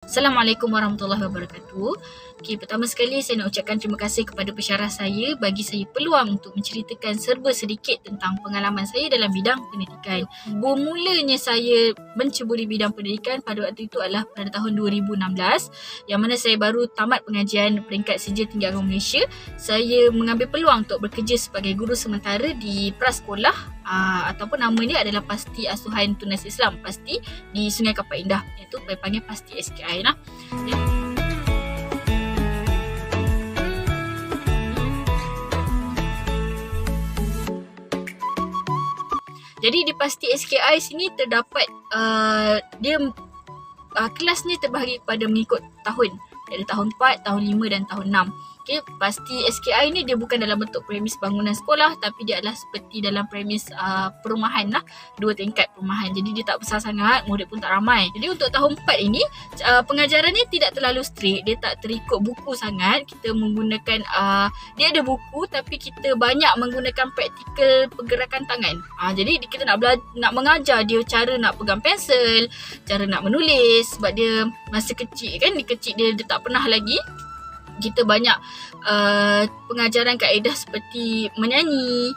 Assalamualaikum warahmatullahi wabarakatuh. Okay, pertama sekali saya nak ucapkan terima kasih kepada pensyarah saya bagi saya peluang untuk menceritakan serba sedikit tentang pengalaman saya dalam bidang pendidikan. Bermulanya saya menceburi bidang pendidikan pada waktu itu adalah pada tahun 2016, yang mana saya baru tamat pengajian peringkat Sijil Tinggi Agama Malaysia. Saya mengambil peluang untuk bekerja sebagai guru sementara di prasekolah ataupun nama dia adalah Pasti Asuhan Tunas Islam, Pasti di Sungai Kapal Indah, iaitu panggil Pasti SKI lah. Jadi di Pasti SKI sini terdapat dia kelas ni terbahagi kepada mengikut tahun. Ada tahun 4, tahun 5 dan tahun 6. Okay, Pasti SKI ni dia bukan dalam bentuk premis bangunan sekolah, tapi dia adalah seperti dalam premis perumahan lah, 2 tingkat perumahan. Jadi dia tak besar sangat, murid pun tak ramai. Jadi untuk tahun 4 ini pengajaran ni tidak terlalu strict, dia tak terikut buku sangat. Kita menggunakan dia ada buku tapi kita banyak menggunakan praktikal pergerakan tangan. Jadi kita nak mengajar dia cara nak pegang pensel, cara nak menulis, sebab dia masa kecil kan, dia tak pernah lagi. Kita banyak pengajaran kaedah seperti menyanyi.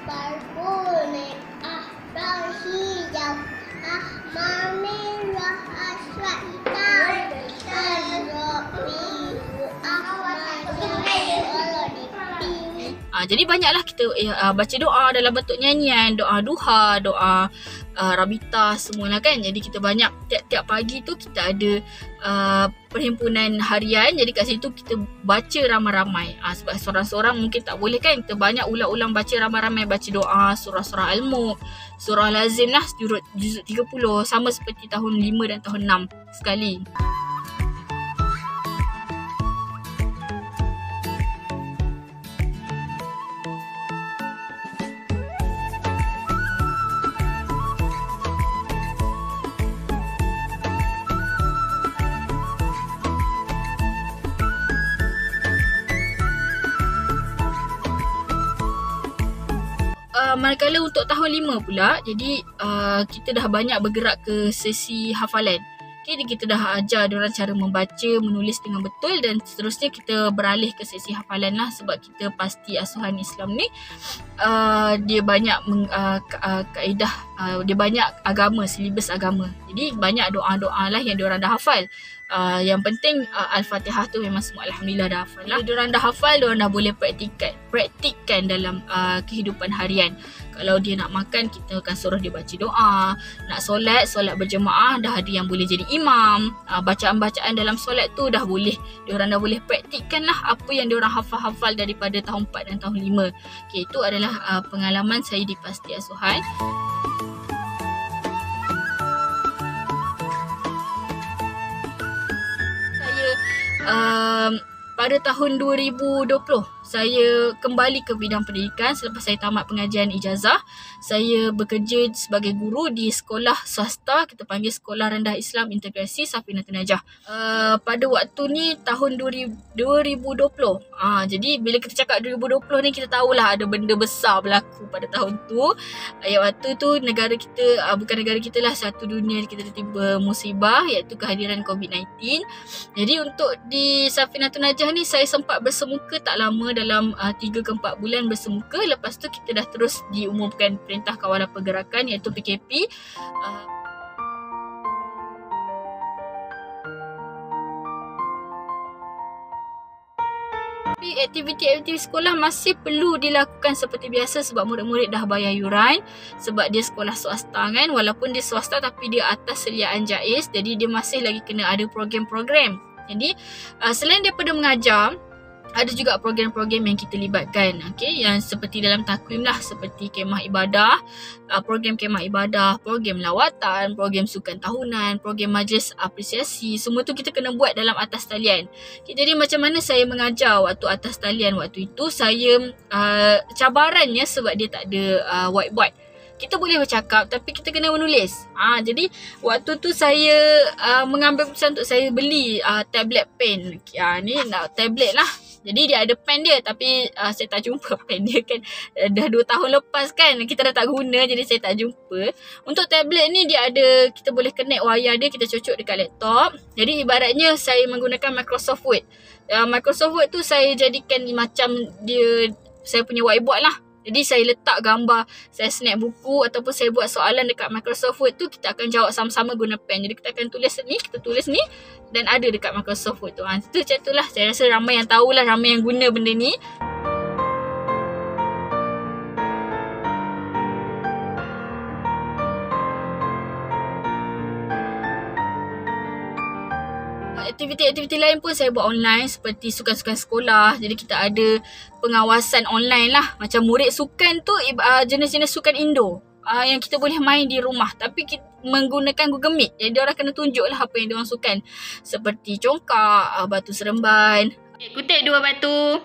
Berkulit ahbar hijau, ahmar merah, aswad hitam, azraq biru, ahmar kalau dipilih. Jadi banyaklah kita baca doa dalam bentuk nyanyian, doa duha, doa rabitah semualah kan. Jadi kita banyak tiap-tiap pagi tu kita ada perhimpunan harian. Jadi kat situ kita baca ramai-ramai. Sebab seorang-seorang mungkin tak boleh kan. Kita banyak ulang-ulang baca ramai-ramai, baca doa, surah-surah Al-Mulk, surah lazim lah, juzuk 30, sama seperti tahun 5 dan tahun 6 sekali. Manakala untuk tahun 5 pula, jadi kita dah banyak bergerak ke sesi hafalan. Okay, kita dah ajar diorang cara membaca, menulis dengan betul, dan seterusnya kita beralih ke sesi hafalan lah. Sebab kita Pasti Asuhan Islam ni dia banyak kaedah, dia banyak agama, silibus agama. Jadi banyak doa-doa lah yang diorang dah hafal. Yang penting Al-Fatihah tu memang semua Alhamdulillah dah hafal lah. Diorang dah hafal, diorang dah boleh praktikkan dalam kehidupan harian. Kalau dia nak makan, kita akan suruh dia baca doa. Nak solat berjemaah, dah ada yang boleh jadi imam. Bacaan-bacaan dalam solat tu dah boleh, diorang dah boleh praktikkan lah apa yang diorang hafal-hafal daripada tahun 4 dan tahun 5. Okay, itu adalah pengalaman saya di Pasti Asuhan. Pada tahun 2020 saya kembali ke bidang pendidikan selepas saya tamat pengajian ijazah. Saya bekerja sebagai guru di sekolah swasta, kita panggil Sekolah Rendah Islam Integrasi Safinatun Najah. Pada waktu ni tahun 2020. Jadi bila kita cakap 2020 ni, kita tahulah ada benda besar berlaku pada tahun tu. Waktu tu negara kita, bukan negara kita lah, satu dunia kita tertimpa musibah, iaitu kehadiran COVID-19. Jadi untuk di Safinatun Najah ni saya sempat bersemuka tak lama, dalam 3 ke 4 bulan bersemuka. Lepas tu kita dah terus diumumkan Perintah Kawalan Pergerakan, iaitu PKP. Tapi aktiviti-aktiviti sekolah masih perlu dilakukan seperti biasa sebab murid-murid dah bayar yuran. Sebab dia sekolah swasta kan, walaupun dia swasta tapi dia atas sediaan JAIS, jadi dia masih lagi kena ada program-program. Jadi selain daripada mengajar, ada juga program-program yang kita libatkan, yang seperti dalam takwim lah, seperti kemah ibadah, program kemah ibadah, program lawatan, program sukan tahunan, program majlis apresiasi. Semua tu kita kena buat dalam atas talian. Jadi macam mana saya mengajar waktu atas talian waktu itu, saya cabarannya sebab dia tak ada whiteboard. Kita boleh bercakap tapi kita kena menulis. Jadi waktu tu saya mengambil keputusan untuk saya beli tablet pen. Ni nak tablet lah. Jadi dia ada pen dia, tapi saya tak jumpa pen dia kan. Dah 2 tahun lepas kan, kita dah tak guna, jadi saya tak jumpa. Untuk tablet ni dia ada, kita boleh connect wire dia, kita cocok dekat laptop. Jadi ibaratnya saya menggunakan Microsoft Word. Microsoft Word tu saya jadikan macam dia, saya punya whiteboard lah. Jadi saya letak gambar, saya snap buku ataupun saya buat soalan dekat Microsoft Word tu, kita akan jawab sama-sama guna pen. Jadi kita akan tulis ni, kita tulis ni dan ada dekat Microsoft Word tu. Itu macam tu lah. Saya rasa ramai yang tahulah, ramai yang guna benda ni. Aktiviti-aktiviti lain pun saya buat online seperti sukan-sukan sekolah. Jadi kita ada pengawasan online lah. Macam murid sukan tu jenis-jenis sukan indoor yang kita boleh main di rumah. Tapi kita menggunakan Google Meet. Jadi orang kena tunjuk lah apa yang diorang sukan. Seperti congkak, batu seremban. Kutip 2 batu.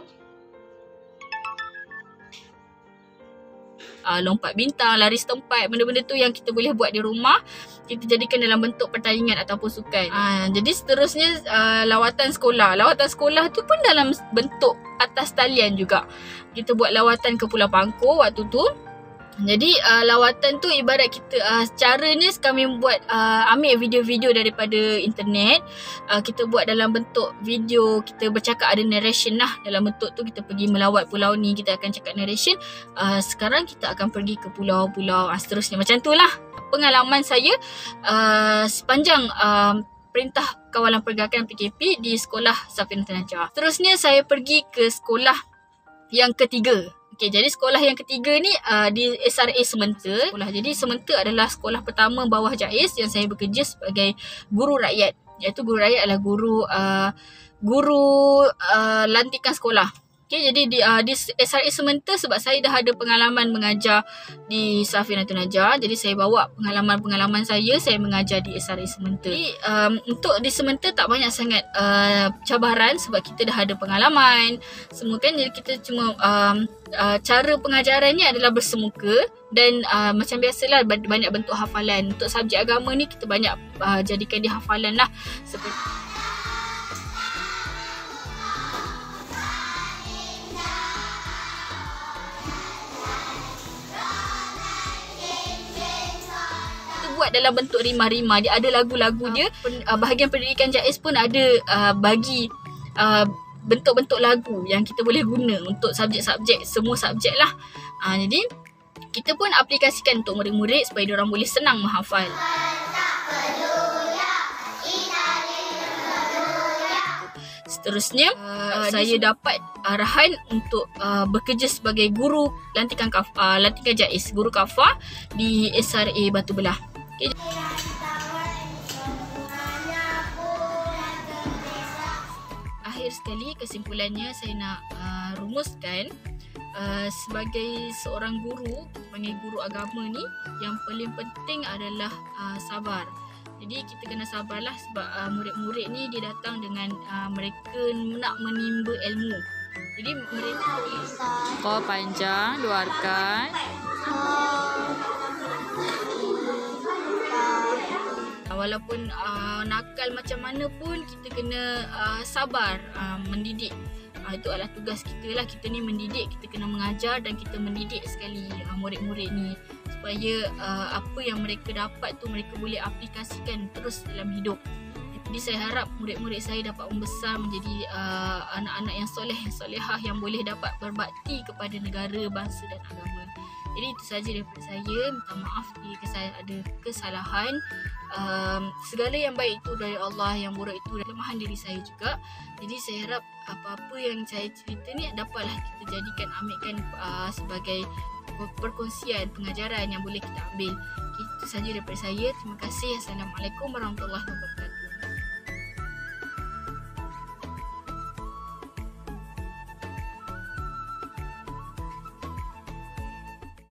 Lompat bintang, lari setempat, benda-benda tu yang kita boleh buat di rumah, kita jadikan dalam bentuk pertandingan ataupun sukan. Jadi seterusnya lawatan sekolah. Lawatan sekolah tu pun dalam bentuk atas talian juga. Kita buat lawatan ke Pulau Pangkor waktu tu. Jadi lawatan tu ibarat kita caranya kami buat ambil video-video daripada internet, kita buat dalam bentuk video, kita bercakap, ada narration lah. Dalam bentuk tu kita pergi melawat pulau ni, kita akan cakap narration. Sekarang kita akan pergi ke pulau-pulau, seterusnya macam tu lah pengalaman saya sepanjang Perintah Kawalan Pergerakan PKP di sekolah Safinatul Najah. Seterusnya saya pergi ke sekolah yang ketiga. Okay, jadi sekolah yang ketiga ni di SRA Sementa. Jadi Sementa adalah sekolah pertama bawah JAIS yang saya bekerja sebagai guru rakyat. Iaitu guru rakyat adalah guru lantikan sekolah. Okay, jadi di SRA Sementa, sebab saya dah ada pengalaman mengajar di Safinatul Najah, jadi saya bawa pengalaman-pengalaman saya mengajar di SRA Sementa. Jadi untuk di Sementa tak banyak sangat cabaran sebab kita dah ada pengalaman semua kan. Jadi kita cuma cara pengajarannya adalah bersemuka dan macam biasalah banyak bentuk hafalan. Untuk subjek agama ni kita banyak jadikan dia hafalan lah, seperti buat dalam bentuk rimah-rimah. Dia ada lagu-lagu dia. Bahagian pendidikan JAIS pun ada bagi bentuk-bentuk lagu yang kita boleh guna untuk subjek-subjek, semua subjek lah. Jadi kita pun aplikasikan untuk murid-murid supaya diorang boleh senang menghafal. Seterusnya saya dapat arahan untuk bekerja sebagai guru lantikan JAIS, guru kafah di SRA Batu Belah. Okay. Akhir sekali, kesimpulannya saya nak rumuskan sebagai seorang guru, panggil guru agama ni, yang paling penting adalah sabar. Jadi kita kena sabarlah sebab murid-murid ni dia datang dengan mereka nak menimba ilmu. Jadi mereka kau panjang, luarkan. Walaupun nakal macam mana pun kita kena sabar mendidik. Itu adalah tugas kita lah. Kita ni mendidik, kita kena mengajar dan kita mendidik sekali murid-murid ni supaya apa yang mereka dapat tu mereka boleh aplikasikan terus dalam hidup. Jadi saya harap murid-murid saya dapat membesar menjadi anak-anak yang soleh, yang solehah, yang boleh dapat berbakti kepada negara, bangsa dan agama. Jadi itu sahaja daripada saya. Minta maaf jika saya ada kesalahan. Segala yang baik itu dari Allah, yang buruk itu dari kelemahan diri saya juga. Jadi saya harap apa-apa yang saya cerita ni dapatlah kita jadikan, ambilkan sebagai perkongsian pengajaran yang boleh kita ambil. Itu sahaja daripada saya. Terima kasih. Assalamualaikum warahmatullahi wabarakatuh.